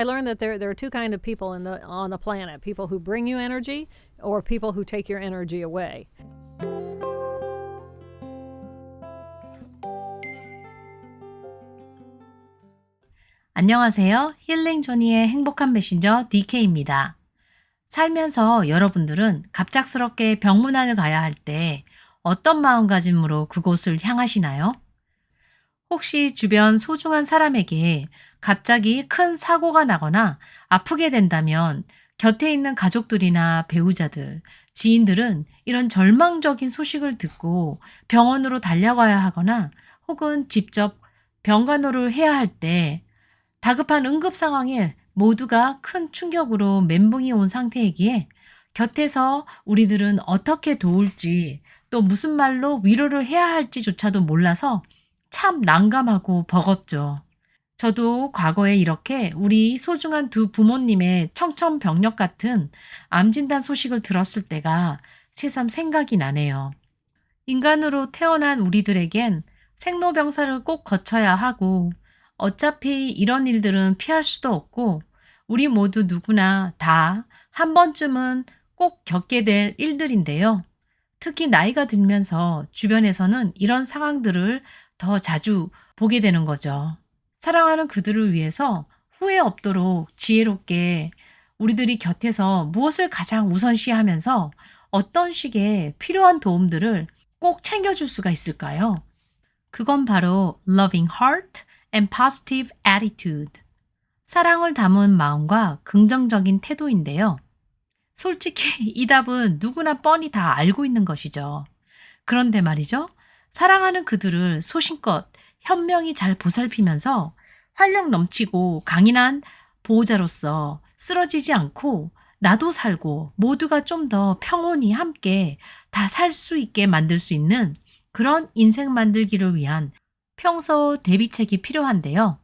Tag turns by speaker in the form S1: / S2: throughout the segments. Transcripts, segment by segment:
S1: I learned that there are two kind of people on the planet: people who bring you energy, or people who take your energy away.
S2: 안녕하세요. 힐링 조니의 행복한 메신저 DK입니다. 살면서 여러분들은 갑작스럽게 병문안을 가야 할 때 어떤 마음가짐으로 그곳을 향하시나요? 혹시 주변 소중한 사람에게 갑자기 큰 사고가 나거나 아프게 된다면 곁에 있는 가족들이나 배우자들, 지인들은 이런 절망적인 소식을 듣고 병원으로 달려가야 하거나 혹은 직접 병간호를 해야 할 때 다급한 응급 상황에 모두가 큰 충격으로 멘붕이 온 상태이기에 곁에서 우리들은 어떻게 도울지 또 무슨 말로 위로를 해야 할지조차도 몰라서 참 난감하고 버겁죠. 저도 과거에 이렇게 우리 소중한 두 부모님의 청천벽력 같은 암 진단 소식을 들었을 때가 새삼 생각이 나네요. 인간으로 태어난 우리들에겐 생로병사를 꼭 거쳐야 하고 어차피 이런 일들은 피할 수도 없고 우리 모두 누구나 다 한 번쯤은 꼭 겪게 될 일들인데요. 특히 나이가 들면서 주변에서는 이런 상황들을 더 자주 보게 되는 거죠. 사랑하는 그들을 위해서 후회 없도록 지혜롭게 우리들이 곁에서 무엇을 가장 우선시하면서 어떤 식의 필요한 도움들을 꼭 챙겨줄 수가 있을까요? 그건 바로 loving heart and positive attitude. 사랑을 담은 마음과 긍정적인 태도인데요. 솔직히 이 답은 누구나 뻔히 다 알고 있는 것이죠. 그런데 말이죠. 사랑하는 그들을 소신껏 현명히 잘 보살피면서 활력 넘치고 강인한 보호자로서 쓰러지지 않고 나도 살고 모두가 좀 더 평온히 함께 다 살 수 있게 만들 수 있는 그런 인생 만들기를 위한 평소 대비책이 필요한데요.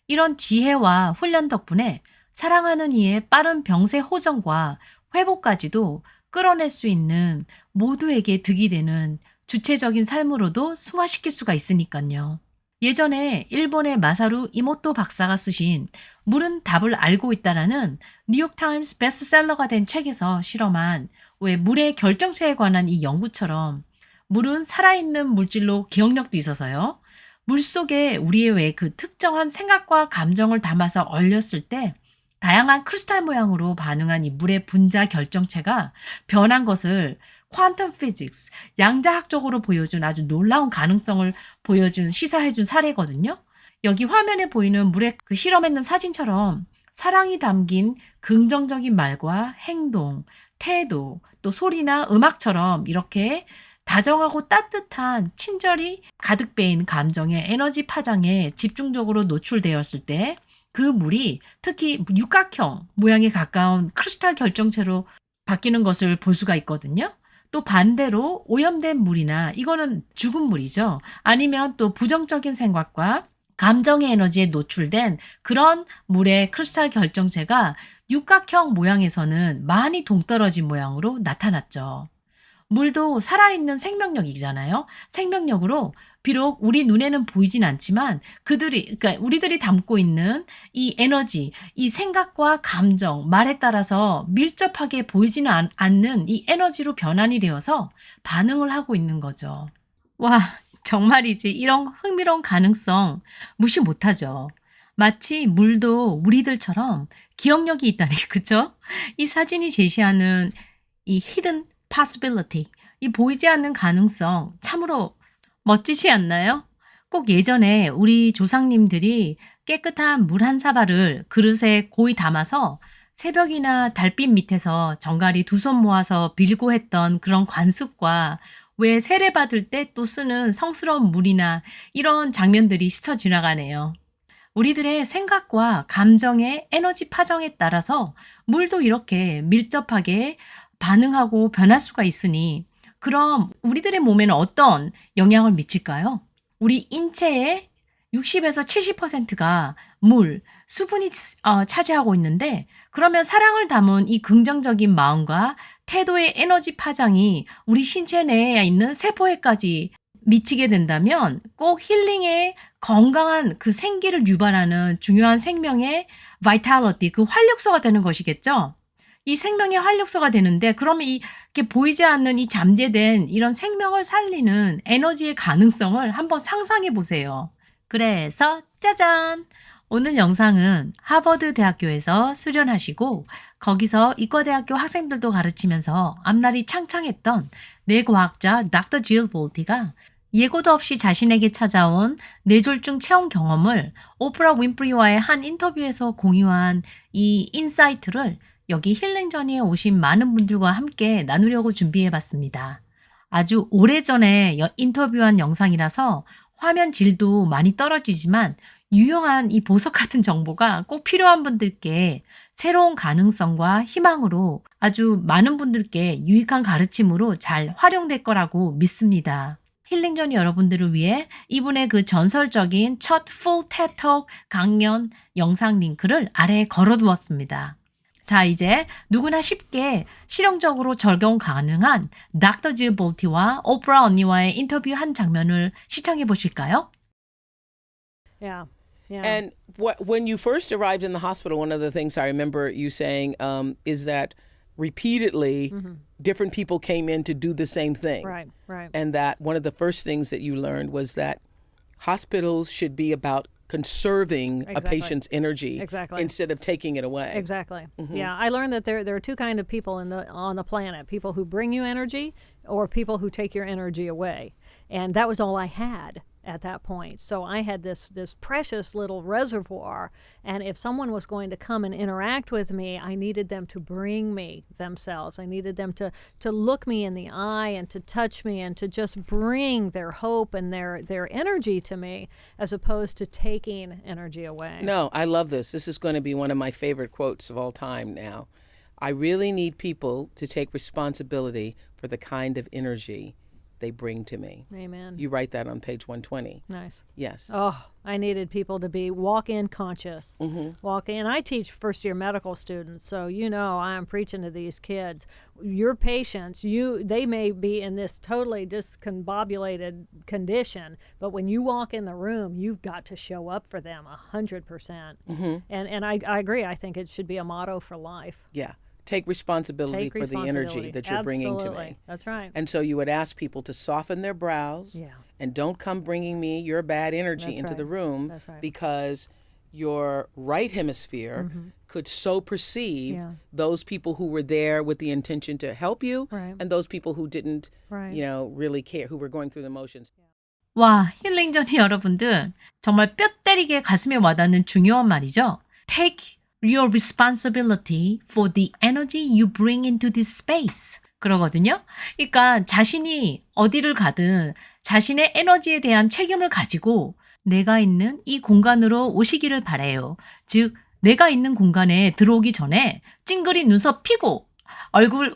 S2: 이런 지혜와 훈련 덕분에 사랑하는 이의 빠른 병세 호전과 회복까지도 끌어낼 수 있는 모두에게 득이 되는 주체적인 삶으로도 승화시킬 수가 있으니까요. 예전에 일본의 마사루 이모토 박사가 쓰신 물은 답을 알고 있다라는 뉴욕타임스 베스트셀러가 된 책에서 실험한 왜 물의 결정체에 관한 이 연구처럼 물은 살아있는 물질로 기억력도 있어서요. 물 속에 우리의 왜 그 특정한 생각과 감정을 담아서 얼렸을 때 다양한 크리스탈 모양으로 반응한 이 물의 분자 결정체가 변한 것을 퀀텀 피직스, 양자학적으로 보여준 아주 놀라운 가능성을 보여준 시사해준 사례거든요. 여기 화면에 보이는 물의 그 실험했는 사진처럼 사랑이 담긴 긍정적인 말과 행동, 태도, 또 소리나 음악처럼 이렇게 다정하고 따뜻한 친절이 가득 배인 감정의 에너지 파장에 집중적으로 노출되었을 때 그 물이 특히 육각형 모양에 가까운 크리스탈 결정체로 바뀌는 것을 볼 수가 있거든요. 또 반대로 오염된 물이나 이거는 죽은 물이죠. 아니면 또 부정적인 생각과 감정의 에너지에 노출된 그런 물의 크리스탈 결정체가 육각형 모양에서는 많이 동떨어진 모양으로 나타났죠. 물도 살아있는 생명력이잖아요. 생명력으로 비록 우리 눈에는 보이진 않지만 그러니까 우리들이 담고 있는 이 에너지, 이 생각과 감정, 말에 따라서 밀접하게 보이지는 않는 이 에너지로 변환이 되어서 반응을 하고 있는 거죠. 와, 정말이지. 이런 흥미로운 가능성 무시 못하죠. 마치 물도 우리들처럼 기억력이 있다니, 그쵸? 이 사진이 제시하는 이 hidden possibility, 이 보이지 않는 가능성, 참으로 멋지지 않나요? 꼭 예전에 우리 조상님들이 깨끗한 물 한 사발을 그릇에 고이 담아서 새벽이나 달빛 밑에서 정갈이 두 손 모아서 빌고 했던 그런 관습과 왜 세례 받을 때 또 쓰는 성스러운 물이나 이런 장면들이 스쳐 지나가네요. 우리들의 생각과 감정의 에너지 파정에 따라서 물도 이렇게 밀접하게 반응하고 변할 수가 있으니 그럼 우리들의 몸에는 어떤 영향을 미칠까요? 우리 인체의 60에서 70%가 물, 수분이 차지하고 있는데 그러면 사랑을 담은 이 긍정적인 마음과 태도의 에너지 파장이 우리 신체 내에 있는 세포에까지 미치게 된다면 꼭 힐링의 건강한 그 생기를 유발하는 중요한 생명의 vitality, 그 활력소가 되는 것이겠죠. 이 생명의 활력소가 되는데 그러면 이렇게 보이지 않는 이 잠재된 이런 생명을 살리는 에너지의 가능성을 한번 상상해 보세요. 그래서 짜잔! 오늘 영상은 하버드 대학교에서 수련하시고 거기서 이과대학교 학생들도 가르치면서 앞날이 창창했던 뇌과학자 닥터 질 볼티가 예고도 없이 자신에게 찾아온 뇌졸중 체험 경험을 오프라 윈프리와의 한 인터뷰에서 공유한 이 인사이트를 여기 힐링전에 오신 많은 분들과 함께 나누려고 준비해봤습니다. 아주 오래전에 인터뷰한 영상이라서 화면 질도 많이 떨어지지만 유용한 이 보석 같은 정보가 꼭 필요한 분들께 새로운 가능성과 희망으로 아주 많은 분들께 유익한 가르침으로 잘 활용될 거라고 믿습니다. 힐링전이 여러분들을 위해 이분의 그 전설적인 첫 풀 테톡 강연 영상 링크를 아래에 걸어두었습니다. 자, 이제 누구나 쉽게 실용적으로 적용 가능한 닥터 질 볼티와 오프라 언니와의 인터뷰 한 장면을 시청해 보실까요?
S1: Yeah. Yeah.
S3: And when you first arrived in the hospital, one of the things I remember you saying is that repeatedly different people came in to do the same thing.
S1: Right. Right.
S3: And that one of the first things that you learned was that hospitals should be about conserving a
S1: Exactly.
S3: patient's energy
S1: Exactly.
S3: instead of taking it away.
S1: Exactly. Yeah, I learned that there are two kind of people on the planet: people who bring you energy, or people who take your energy away. And that was all I had at that point. So I had this precious little reservoir, and if someone was going to come and interact with me, I needed them to bring me themselves. I needed them to look me in the eye and to touch me and to just bring their hope and their energy to me, as opposed to taking energy away.
S3: No, I love this. This is going to be one of my favorite quotes of all time now. I really need people to take responsibility for the kind of energy they bring to me.
S1: Amen.
S3: You write that on page 120.
S1: Nice.
S3: Yes.
S1: Oh, I needed people to be walk-in conscious. Walk-in. I teach first-year medical students, so you know I'm preaching to these kids. Your patients, they may be in this totally discombobulated condition, but when you walk in the room, you've got to show up for them 100%. And I agree. I think it should be a motto for life.
S3: Yeah. Take responsibility
S1: Take
S3: for the energy
S1: responsibility.
S3: that you're bringing to
S1: Absolutely.
S3: me.
S1: That's right.
S3: And so you would ask people to soften their brows
S1: Yeah.
S3: and don't come bringing me your bad energy
S1: That's
S3: into
S1: right.
S3: the room
S1: That's right.
S3: because your right hemisphere could so perceive
S1: Yeah.
S3: those people who were there with the intention to help you
S1: Right.
S3: and those people who didn't,
S1: Right.
S3: really care, who were going through the motions.
S2: 와, 힐링전이 여러분들 정말 뼈 때리게 가슴에 와닿는 중요한 말이죠. Take your responsibility for the energy you bring into this space. 그러거든요. 그러니까 자신이 어디를 가든 자신의 에너지에 대한 책임을 가지고 내가 있는 이 공간으로 오시기를 바래요. 즉, 내가 있는 공간에 들어오기 전에 찡그린 눈썹 피고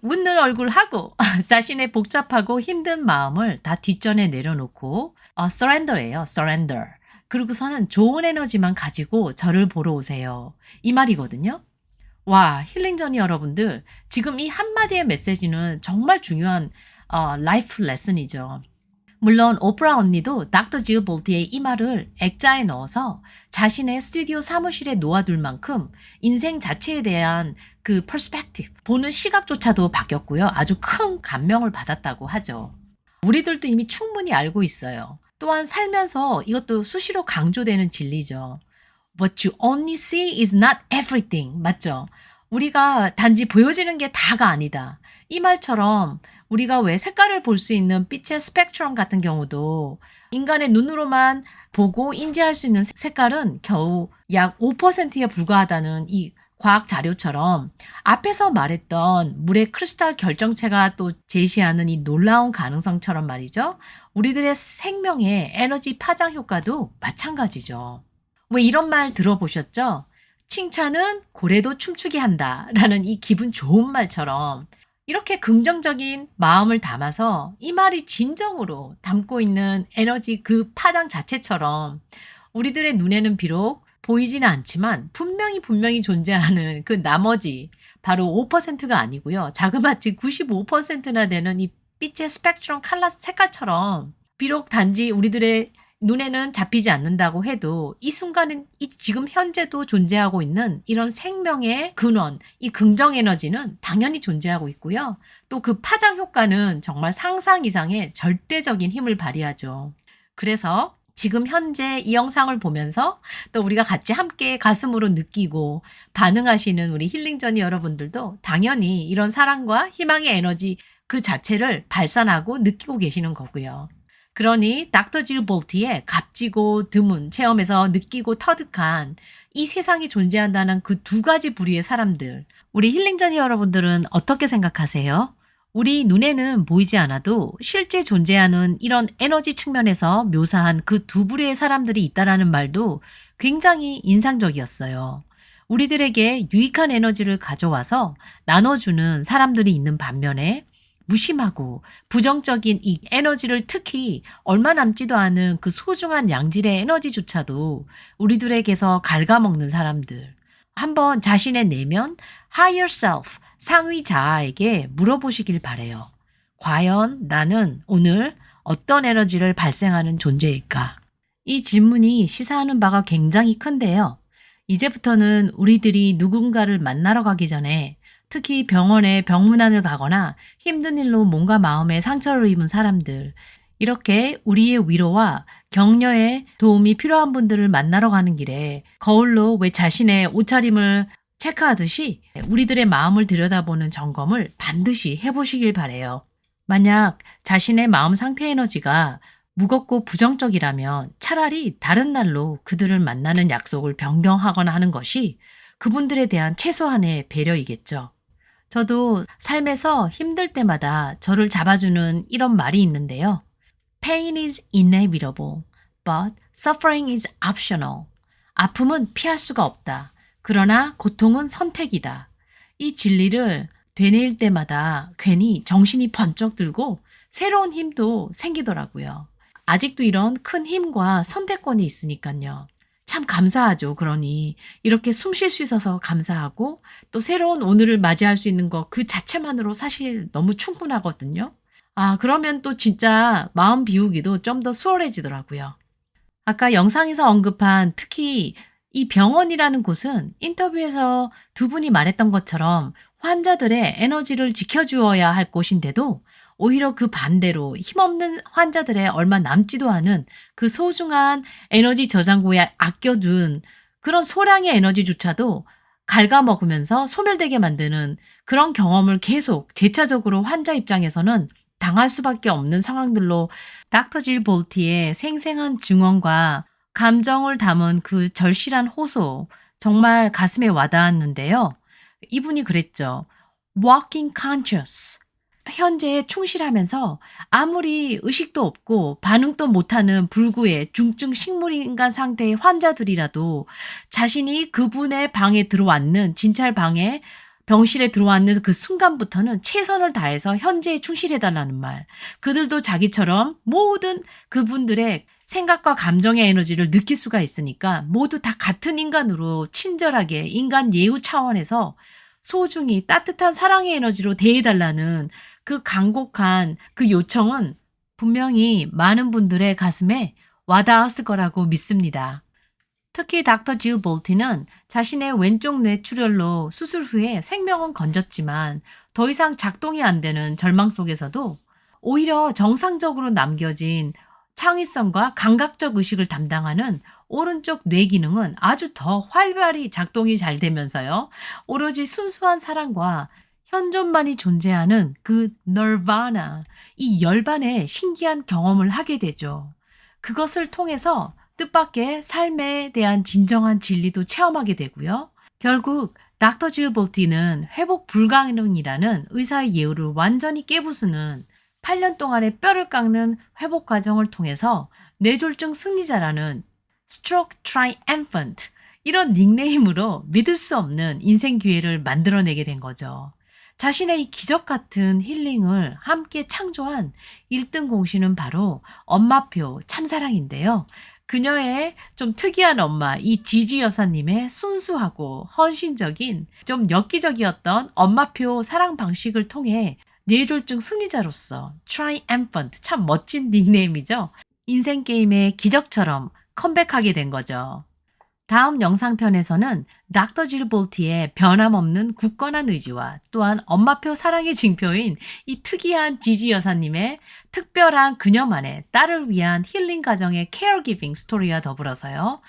S2: 웃는 얼굴 하고 자신의 복잡하고 힘든 마음을 다 뒷전에 내려놓고 surrender예요. surrender. 그리고서는 좋은 에너지만 가지고 저를 보러 오세요. 이 말이거든요. 와, 힐링전이 여러분들 지금 이 한마디의 메시지는 정말 중요한 라이프 레슨이죠. 물론 오프라 언니도 닥터 질 볼티의 이 말을 액자에 넣어서 자신의 스튜디오 사무실에 놓아둘 만큼 인생 자체에 대한 그 퍼스펙티브, 보는 시각조차도 바뀌었고요. 아주 큰 감명을 받았다고 하죠. 우리들도 이미 충분히 알고 있어요. 또한 살면서 이것도 수시로 강조되는 진리죠. What you only see is not everything. 맞죠? 우리가 단지 보여지는 게 다가 아니다. 이 말처럼 우리가 왜 색깔을 볼 수 있는 빛의 스펙트럼 같은 경우도 인간의 눈으로만 보고 인지할 수 있는 색깔은 겨우 약 5%에 불과하다는 이 과학 자료처럼 앞에서 말했던 물의 크리스탈 결정체가 또 제시하는 이 놀라운 가능성처럼 말이죠. 우리들의 생명의 에너지 파장 효과도 마찬가지죠. 왜 이런 말 들어보셨죠? 칭찬은 고래도 춤추게 한다 라는 이 기분 좋은 말처럼 이렇게 긍정적인 마음을 담아서 이 말이 진정으로 담고 있는 에너지 그 파장 자체처럼 우리들의 눈에는 비록 보이지는 않지만 분명히 존재하는 그 나머지 바로 5%가 아니고요. 자그마치 95%나 되는 이 빛의 스펙트럼 컬러 색깔처럼 비록 단지 우리들의 눈에는 잡히지 않는다고 해도 이 순간은 지금 현재도 존재하고 있는 이런 생명의 근원, 이 긍정 에너지는 당연히 존재하고 있고요. 또 그 파장 효과는 정말 상상 이상의 절대적인 힘을 발휘하죠. 그래서 지금 현재 이 영상을 보면서 또 우리가 같이 함께 가슴으로 느끼고 반응하시는 우리 힐링저니 여러분들도 당연히 이런 사랑과 희망의 에너지 그 자체를 발산하고 느끼고 계시는 거고요. 그러니 닥터 질 볼트의 값지고 드문 체험에서 느끼고 터득한 이 세상이 존재한다는 그 두 가지 부류의 사람들, 우리 힐링저니 여러분들은 어떻게 생각하세요? 우리 눈에는 보이지 않아도 실제 존재하는 이런 에너지 측면에서 묘사한 그 두 부류의 사람들이 있다라는 말도 굉장히 인상적이었어요. 우리들에게 유익한 에너지를 가져와서 나눠주는 사람들이 있는 반면에 무심하고 부정적인 이 에너지를 특히 얼마 남지도 않은 그 소중한 양질의 에너지조차도 우리들에게서 갉아먹는 사람들. 한번 자신의 내면, higher self, 상위 자아에게 물어보시길 바래요. 과연 나는 오늘 어떤 에너지를 발생하는 존재일까? 이 질문이 시사하는 바가 굉장히 큰데요. 이제부터는 우리들이 누군가를 만나러 가기 전에 특히 병원에 병문안을 가거나 힘든 일로 몸과 마음에 상처를 입은 사람들, 이렇게 우리의 위로와 격려에 도움이 필요한 분들을 만나러 가는 길에 거울로 왜 자신의 옷차림을 체크하듯이 우리들의 마음을 들여다보는 점검을 반드시 해보시길 바래요. 만약 자신의 마음 상태 에너지가 무겁고 부정적이라면 차라리 다른 날로 그들을 만나는 약속을 변경하거나 하는 것이 그분들에 대한 최소한의 배려이겠죠. 저도 삶에서 힘들 때마다 저를 잡아주는 이런 말이 있는데요. Pain is inevitable, but suffering is optional. 아픔은 피할 수가 없다. 그러나 고통은 선택이다. 이 진리를 되뇌일 때마다 괜히 정신이 번쩍 들고 새로운 힘도 생기더라고요. 아직도 이런 큰 힘과 선택권이 있으니까요. 참 감사하죠. 그러니 이렇게 숨 쉴 수 있어서 감사하고 또 새로운 오늘을 맞이할 수 있는 것 그 자체만으로 사실 너무 충분하거든요. 그러면 또 진짜 마음 비우기도 좀 더 수월해지더라고요. 아까 영상에서 언급한 특히 이 병원이라는 곳은 인터뷰에서 두 분이 말했던 것처럼 환자들의 에너지를 지켜주어야 할 곳인데도 오히려 그 반대로 힘없는 환자들의 얼마 남지도 않은 그 소중한 에너지 저장고에 아껴둔 그런 소량의 에너지조차도 갉아먹으면서 소멸되게 만드는 그런 경험을 계속 재차적으로 환자 입장에서는 당할 수밖에 없는 상황들로 닥터 질 볼트의 생생한 증언과 감정을 담은 그 절실한 호소, 정말 가슴에 와닿았는데요. 이분이 그랬죠. Walking conscious. 현재에 충실하면서 아무리 의식도 없고 반응도 못하는 불구의 중증 식물인간 상태의 환자들이라도 자신이 그분의 방에 들어왔는 진찰 방에 병실에 들어왔는 그 순간부터는 최선을 다해서 현재에 충실해달라는 말. 그들도 자기처럼 모든 그분들의 생각과 감정의 에너지를 느낄 수가 있으니까 모두 다 같은 인간으로 친절하게 인간 예우 차원에서 소중히 따뜻한 사랑의 에너지로 대해달라는 그 간곡한 그 요청은 분명히 많은 분들의 가슴에 와닿았을 거라고 믿습니다. 특히 닥터 질 볼트는 자신의 왼쪽 뇌출혈로 수술 후에 생명은 건졌지만 더 이상 작동이 안 되는 절망 속에서도 오히려 정상적으로 남겨진 창의성과 감각적 의식을 담당하는 오른쪽 뇌 기능은 아주 더 활발히 작동이 잘 되면서요. 오로지 순수한 사랑과 현존만이 존재하는 그 널바나, 이 열반의 신기한 경험을 하게 되죠. 그것을 통해서 뜻밖의 삶에 대한 진정한 진리도 체험하게 되고요. 결국 닥터 질 볼트는 회복 불가능이라는 의사의 예우를 완전히 깨부수는 8년 동안의 뼈를 깎는 회복 과정을 통해서 뇌졸중 승리자라는 Stroke Triumphant 이런 닉네임으로 믿을 수 없는 인생 기회를 만들어내게 된 거죠. 자신의 이 기적 같은 힐링을 함께 창조한 1등 공신은 바로 엄마표 참사랑인데요. 그녀의 좀 특이한 엄마, 이 지지 여사님의 순수하고 헌신적인 좀 엽기적이었던 엄마표 사랑 방식을 통해 뇌졸중 승리자로서 triumphant, 참 멋진 닉네임이죠. 인생 게임의 기적처럼 컴백하게 된 거죠. 다음 영상편에서는 닥터 질 볼트의 변함없는 굳건한 의지와 또한 엄마표 사랑의 징표인 이 특이한 지지 여사님의 특별한 그녀만의 딸을 위한 힐링 가정의 케어기빙 스토리와 더불어서요.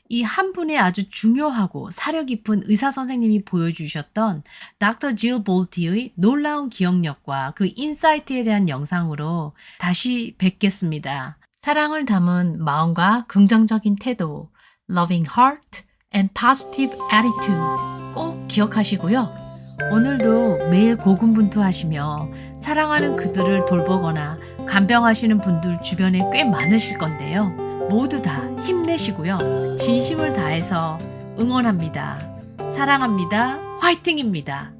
S2: 이 한 분의 아주 중요하고 사려 깊은 의사 선생님이 보여주셨던 닥터 질 볼트의 놀라운 기억력과 그 인사이트에 대한 영상으로 다시 뵙겠습니다. 사랑을 담은 마음과 긍정적인 태도, loving heart and positive attitude 꼭 기억하시고요. 오늘도 매일 고군분투하시며 사랑하는 그들을 돌보거나 간병하시는 분들 주변에 꽤 많으실 건데요. 모두 다 힘내시고요. 진심을 다해서 응원합니다. 사랑합니다. 화이팅입니다.